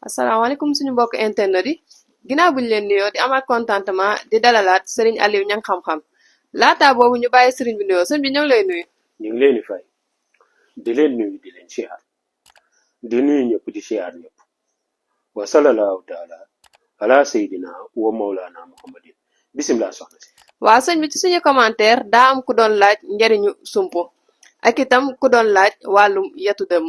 asalaamaaleykum suñu mbokk internet yi ginnaaw buñu leen nuyoo di amaat contentement di dalalaat Serigne Aliou Niang xam-xam laataa boobu ñu bàyyi Serigne bi nuyoo sëñ bi ñoo ngi lay nuyu. ñu ngi leen di fay di leen nuyu di leen siyaar di nuyu ñëpp di siyaar ñëpp wa sallallahu taala ala sayidina wa mawlana muhammadin bisimilah soxna si. waa sëñ bi ci suñu commentaire daa am ku doon laaj njariñu sumpu ak itam ku doon laaj wàllum yetu dëmm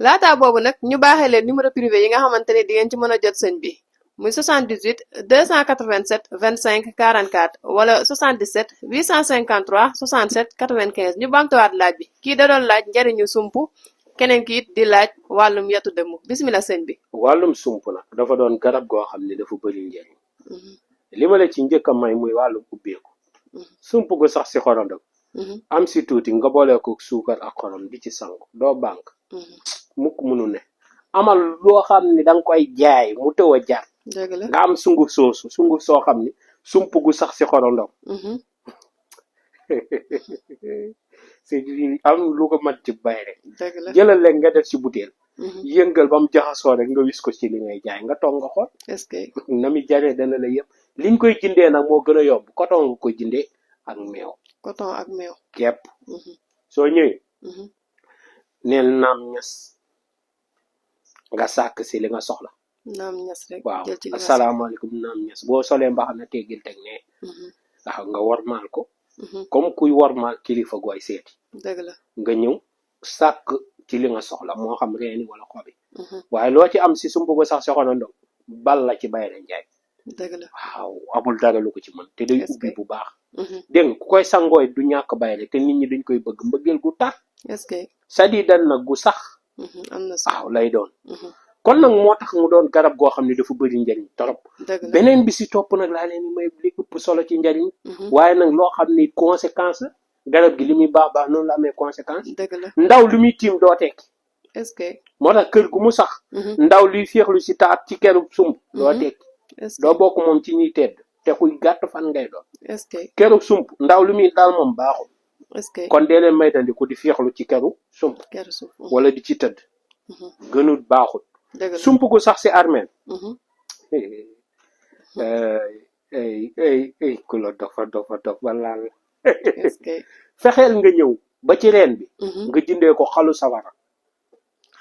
laataa boobu nag ñu baaxee leen numéro privé yi nga xamante ne di ngeen ci mën a jot sëñ bi muy 78 287 25 44 wala 77 853 67 95 ñu bamtuwaat laaj bi kii da doon laaj njariñu sumpu keneen ki it di laaj wàllum yetu dëmm bismillah sëñ bi. wàllum sump nag dafa doon garab goo xam ne dafa bëri njariñ li ma la ci njëkk a may muy wàllum ubbeeku sump gu sax si xorondom am si tuuti nga boole ko suukar ak xorom di ci sangu doo bànk mukk munu ne amal loo xam ne danga koy jaay mu tëw a jar dëgg la nga am sunguf soo xam ni sump gu sax si xorondom c'est am lu ko mat ci bay rek dëgg la jëlal leen nga def ci butéel yëngal ba mu jaxasoo rek nga wis ko ci li ngay jaay nga toog nga xool est-ce que na mi jaree dana la yëpp liñ koy jëndee nag moo gën a yomb coton nga koy jëndee ak meew coton ak meew. kepp soo ñëwee neel naam ñas nga sàkk si li nga soxla naam ñas rek waaw jël ci li nga asalaamaaleykum naam ñas boo solee mbaxana teggil teg ne waaw nga wormaal ko comme kuy wormaal kilifa gooy seeti dëgg la nga ñëw sàkk ci li nga soxla moo xam reeni wala xobi waaye loo ci am si sump ko sax si xonandoo bal la ci bayre njaay dëgg la waaw amul dara lu ko ci mën te day Est-ce ubbi que- bu baax dégg nga ku koy sangooy du ñàkk bayre te nit ñi dañ koy bëgg mbëggeel gu tax est-ce que sadidan nag gu sax am na solo waaw lay doon kon nag moo tax mu doon garab goo xam ne dafa bëri njariñ torop dëgg la beneen bi si topp nag laa leen di may li ëpp solo ci njariñ waaye nag loo xam ni conséquence la garab gi li muy baax baax noonu la amee conséquence dëgg la ndaw lu muy tiim doo tekki est-ce que moo tax kër gu mu sax ndaw luy féexlu si taat ci keru sump doo tekki est-ce doo que bokk moom ci ñuy tedd te kuy gàtt fan ngay doon est-ce que keru sump ndaw lu muy daal moom baaxul est-ce que kon dee leen maytandiku di féexlu ci keru sump keru suuf wala di ci tëdd gënut baaxul dëgg la sump gu sax si armeel ku la dofa ba laal est-ce que fexeel nga ñëw ba ci reen bi nga jëndee ko xalu safara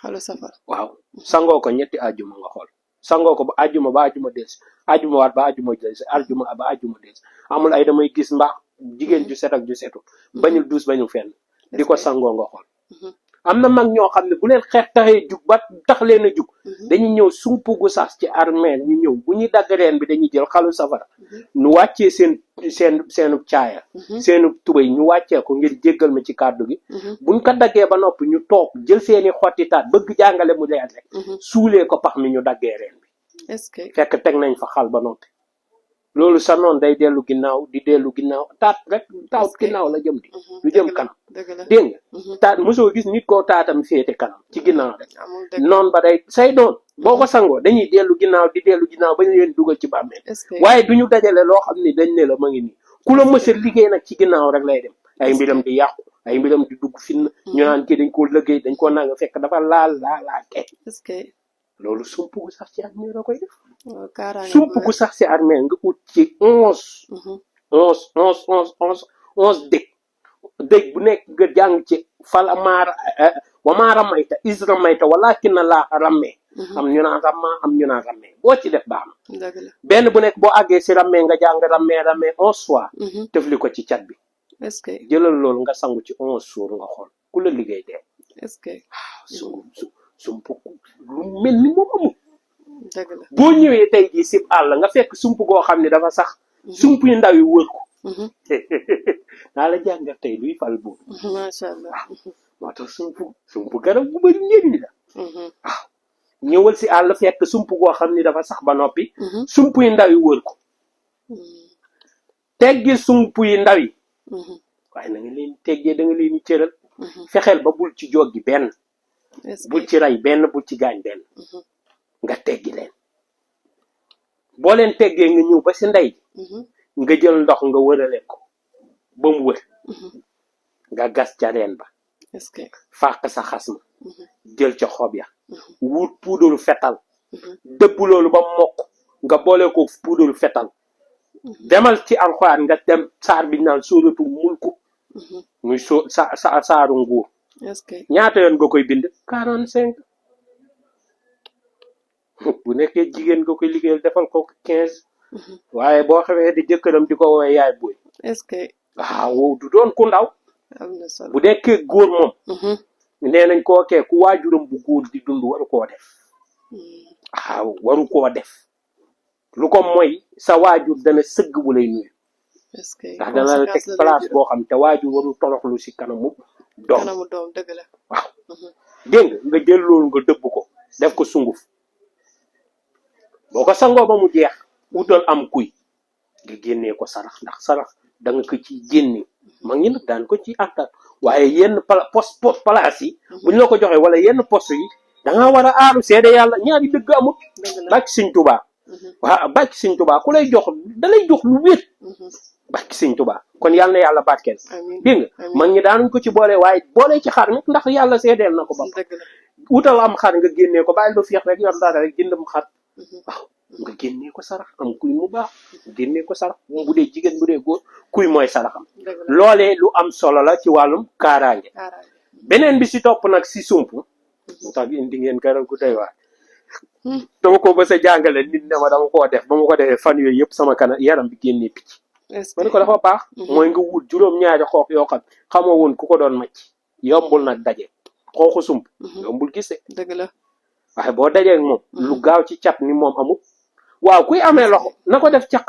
xalu safar waaw sangoo ko ñetti àjjuma nga xool sangoo ko ba àjjuma delsi àjjuma waat ba àjjuma delsi àjjuma ba àjjuma delsi amul ay damay gis mbaax jigéen ju set ak ju setu bañul duus bañul fenn di ko sangoo nga xool am na mag ñoo xam ne bu leen xeex taxee jug ba tax leen a jug dañuy ñëw sump gu sax ci armeel ñu ñëw bu ñuy dagg reen bi dañuy jël xalu safara ñu wàccee seenu caaya seenu tubéy ñu wàccee ko ngir jéggal ma ci kàddu gi buñ ko daggee ba noppi ñu toog jël seeni xotti taat bëgg jàngale mu leer rek suulee ko pax mi ñu daggee reen bi est-ce que fekk teg nañ fa xal ba noppi loolu sa noon day dellu ginnaaw di dellu ginnaaw taat rek taat ginnaaw la jëm di du jëm kanam dëgg la dégg nga taat mosoo gis nit koo taatam féete kanam ci ginnaaw rek amul dëgg noon ba day say doon boo ko sangoo dañuy dellu ginnaaw di dellu ginnaaw ba ñu leen dugal ci bàmmeel est-ce que waaye duñu dajale loo xam ni dañ ne la ma ngi nii ku la mësa liggéey nag ci ginnaaw rek lay dem ay mbiram di yàqu ay mbiram di dugg finn ñu naan kii dañ koo liggéey dañ koo nanga fekk dafa laalaake est-ce que loolu sump gu sax ci armée la koy def kaaraange sump gu sax ci armée nga ut ci 11 dëj bu nekk nga jàng ci fala maara wa maara mayta isra mayta walakin laa rammee am ñu naan ramma am ñu naan rammee boo ci def baax na dëgg la benn bu nekk boo àggee si rammee nga jàng rammee 11 fois tëfli ko ci cat bi est-ce que jëlal loolu nga sangu ci 11 jours nga xool ku la liggéey dee est-ce que sump lu mel ni moom amul dëgg la boo ñëwee tey jii sib àll nga fekk sump goo xam ne dafa sax sump yu ndaw yi wër ko naa la jàngal tey luy fal boobu macha allah moo tax sump garab bu bëri njëriñ la waaw ñëwal si àll fekk sump goo xam ni dafa sax ba noppi sump yu ndaw yi wër ko teggi sump yu ndaw yi waaye na nga leen teggee da nga leen di cëral fexeel ba bul ci joggi benn est-ce bul que ci rey benn bul ci gaañ benn nga teggi leen boo leen teggee nga ñëw ba si ndey nga jël ndox nga wërale ko ba mu wër nga gas ca reen ba est-ce que fàq sa xas ma jël ca xob ya wut puudaru fetal dëbb loolu ba mokk nga boole ko puudaru fetal demal ci alxuraan nga dem saar bi naan sóoratu mulku muy saaru nguur est-ce que ñaata yoon nga koy bind 45 bu nekkee jigéen nga koy liggéeyal defal ko 15 waaye boo xamee di jëkkëram di ko woowee yaay booy est-ce que waaw du doon ku ndaw am na solo. bu nekkee góor moom nee nañ koo kee ku waajuram bu góor di dund waru koo def waaw waru koo def lu ko mooy sa waajur dana sëgg bu lay nuyu est-ce que ndax dana la teg place boo xam te waajur waru toroxlu si kanamu doom kanamu doom dëgg la. waaw dégg nga jël loolu nga dëbb ko def ko sunguf boo ko sangoo ba mu jeex wutal am kuy nga génnee ko sarax ndax sarax da nga ko ci génne ma ngi nag daan ko ci àttal waaye yenn place yi buñ la ko joxee wala yenn poste yi da ngaa war a aaru seede yàlla ñaari dëgg amut bàcc Sëñ Tuubaa waaw bàcc Sëñ Tuubaa ku lay jox da lay jox lu wér bàcc Sëñ Tuubaa kon yàlla na yàlla barkeel dégg nga mag ñi daanuñ ko ci boole waaye boole ci xar mi ndax yàlla seedeel na ko ba wutal am xar nga génnee ko bàyyi ba fiix rek yor dara rek jëndam xar waaw nga génnee ko sarax am kuy mu baax génnee ko sarax moom bu dee jigéen bu dee góor kuy mooy saraxam loolee lu am solo la ci wàllum kaaraange beneen bi si topp nag si sump tax indi ngeen garab gu doy waar dama ko ba sa jàngale nit ne ma dama koo def ba ma ko defee fan yooyu yëpp sama kanam yaram bi génnee picc ma ne ko dafa baax mooy nga wut juróom-ñaari xoox yoo xam xamoo woon ku ko doon macc yombul nag daje xooxu sump yombul gise dëgg la waaye boo dajee ak moom lu gaaw ci cat ni moom amul waaw kuy amee loxo na ko def caq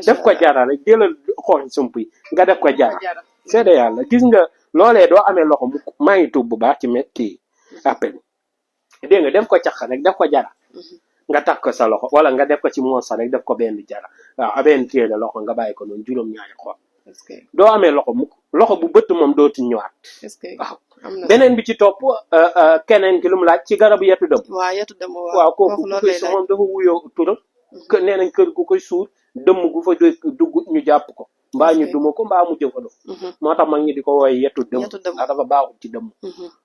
def ko jara rek jëlal xooxi sump yi nga def ko jara seede yàlla gis nga loolee doo amee loxo mu maa ngi tuub bu baax ci metti appel dégg nga def ko caq rek def ko jara nga takk ko sa loxo wala nga def ko ci moosa rek def ko benn jara waaw benn téere loxo nga bàyyi ko noonu juróom-ñaari xool doo amee loxo mu loxo bu bëtt moom dootu ñëwaat waaw beneen bi ci topp keneen ki lu mu laaj ci garabu yetu dëm waaw kooku ku koy su moom dafa wuyoo turam nee nañ kër gu koy suur dëmm gu fa dugg ñu jàpp ko mbaa ñu duma ko mbaa mu jëfandoo moo tax mag ñi di ko wooye yetu dëmm ndax dafa baaxul ci dëmm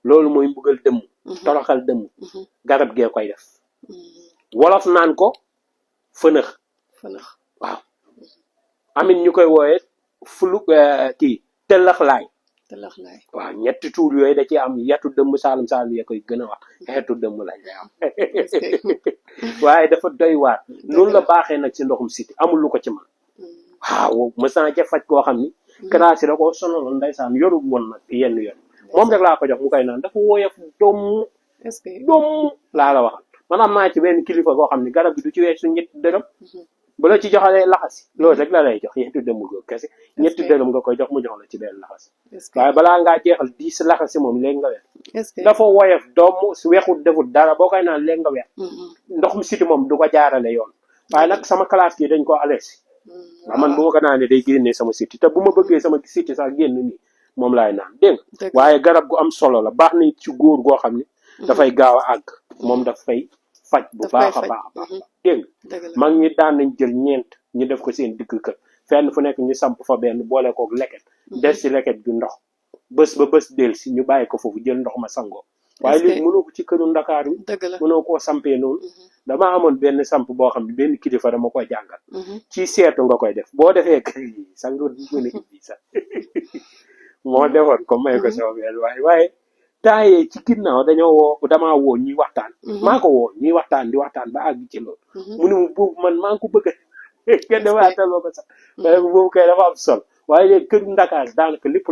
loolu mooy mbugal dëmm toroxal dëmm garab gee koy def wolof naan ko fënëx waaw amit ñu koy wooye fulu kii tëllaxlaay waaw ñetti tuur yooyu da ci am yetu dëmm saalum ya koy gën a wax xeetu dëmm lañ lay am waaye dafa doy waar loolu la baaxee nag ci ndoxum siti amul lu ko ci man waaw mësana ca faj koo xam ni karaasi da ko sonaloon ndeysaan yorul woon nag yenn yoon moom rek laa ko jox mu koy naan dafa woyof doom laa la waxal man am naa ci benn kilifa koo xam ni garab gi du ci weesu ñetti dërëm bu la ci joxalee laxasi loolu rek la lay jox ñetti dërëm go kese ñetti dërëm nga koy jox mu jox la ci benn laxasi waaye balaa ngaa jeexal 10 laxasi moom léegi nga weer dafa woyof doom weexut defut dara boo koy naan léegi nga weer ndoxum siti moom du ko jaarale yoon waaye nag sama classe yi dañ ko aleesi waaw man bu ma ko naanee day génnee sama siti te bu ma bëggee sama siti sax génn nii moom laay naan dégg nga waaye garab gu am solo la baax na ci góor goo xam ne dafay gaaw a àgg moom daf fay faj bu baax a baax dégg nga mag ñi daan nañ jël ñeent ñu def ko seen digg kër fenn fu nekk ñu samp fa benn boole koog leket des ci leket bi ndox bés ba bés del si ñu bàyyi ko foofu jël ndox ma sangoo waaye léegi mënoo ko ci këru Ndakaar yi mënoo koo sampee noonu dama amoon benn samp boo xam ne benn kilifa dama koy jàngal ci seetu nga koy def boo defee kër yi sangoor bi mën a indi sax moo defoon ko may ko sama benn waaye taayee ci ginnaaw damaa woo ñuy waxtaan maa ko woo ñuy waxtaan di waxtaan ba àgg ci loolu mu ne mu boobu man maa ngi ko bëgg kenn waataloo ko sax waaye boobu kay dafa am solo waaye léegi kër Ndakaar daanaka lépp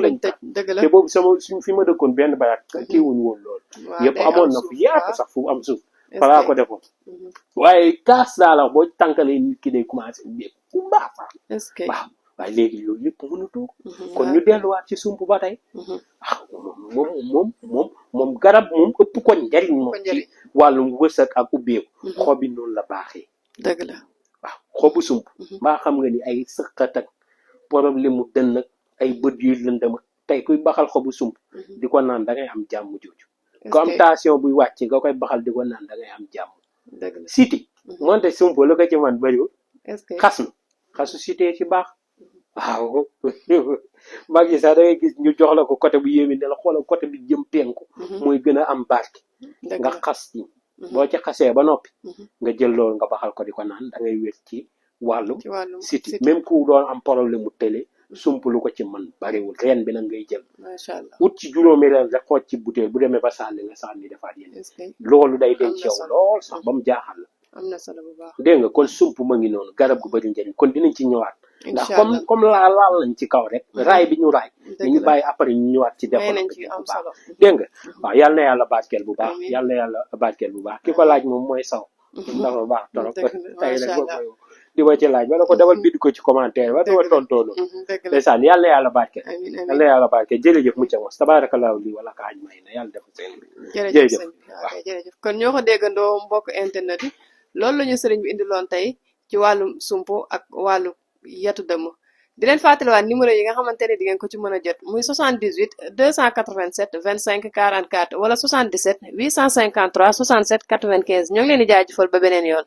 lañ tëj te boobu suñ fi ma dëkkoon benn barak kii wuñu woon loolu yëpp amoon na fu yaatu sax fu am suuf falaa ko defoon waaye kaas daa la boo tànkalee nit ki day commencé ubbeeku bu baax waaw waaye léegi yooyu yëpp mënatoo kon ñu delluwaat ci sump ba tey moom garab moom ëpp ko njariñ moom ci wàllum wërsëg ak ubbeeku xob yi noonu la baaxee dëgg la waaw xobu sump mbaa xam nga ni ay sëqat ak problème mu dënn ak ay bët yu lëndëm tey kuy baxal xobu sump di ko naan da ngay am jàmm jooju ko am tension buy wàcc nga koy baxal di ko naan da ngay am jàmm siti moonte sump lu ko ci man bëriwul xasu sitee ci baax waaw mag yi sax da ngay gis ñu jox la ko côté bu yéemi ne la xoolal côté bi jëm penku mooy gën a am barke dëgg nga la. xas ci boo ci xasee ba noppi nga jël loolu nga baxal ko di ko naan da ngay wér ci wàllum ci wàllum siti siti. même ku doon am problème mu télé sump lu ko ci man bariwul reen bi nag ngay jël macha allah. ut ci juróomi reen rek xooj ci butéel bu demee ba sànni nga sànni defaat yeneen est-ce que loolu day am denc na yow solo. lool sax ba mu jaaxal la am na solo bu baax. dégg nga kon sump ma ngi noonu garab gu bari njëriñ kon dinañ ci ñëwaat ndax incha comme allah comme laal nañ ci kaw rek raay bi ñu raay dëgg dañu la bàyyi après ñu ñëwaat ci may nañ développé ci bu am baax solo. dégg nga waaw yal na yàlla barkeel bu baax amiin yal na yàlla barkeel bu baax ki ko laaj moom mooy saw dafa baax torop dëgg la tey macha rek allah. di ma ci laaj wala ko defal bind ko ci commentaire ba dama dëgg la tontoonu dëgg la ndeysaan yal na yàlla barkeel amiin yal amiin na yàlla barkeel jërëjëf mucca mos tabaarakallaahu lii wala kaaj may na yàlla def seen bi jërëjëf jërëjëf sëñ bi waaw kay jërëjëf kon ñoo ko déggandoo mbokk internet yi loolu la ñu sëriñ bi indiloon tey ci wàllum sumpu ak wàllu yatu dëmm di leen fàttaliwaat numéro yi nga xamante ne di ngeen ko ci mën a jot muy 78 287 25 44 wala 77 853 67 95 ñoo ngi leen di jaajëfal ba beneen yoon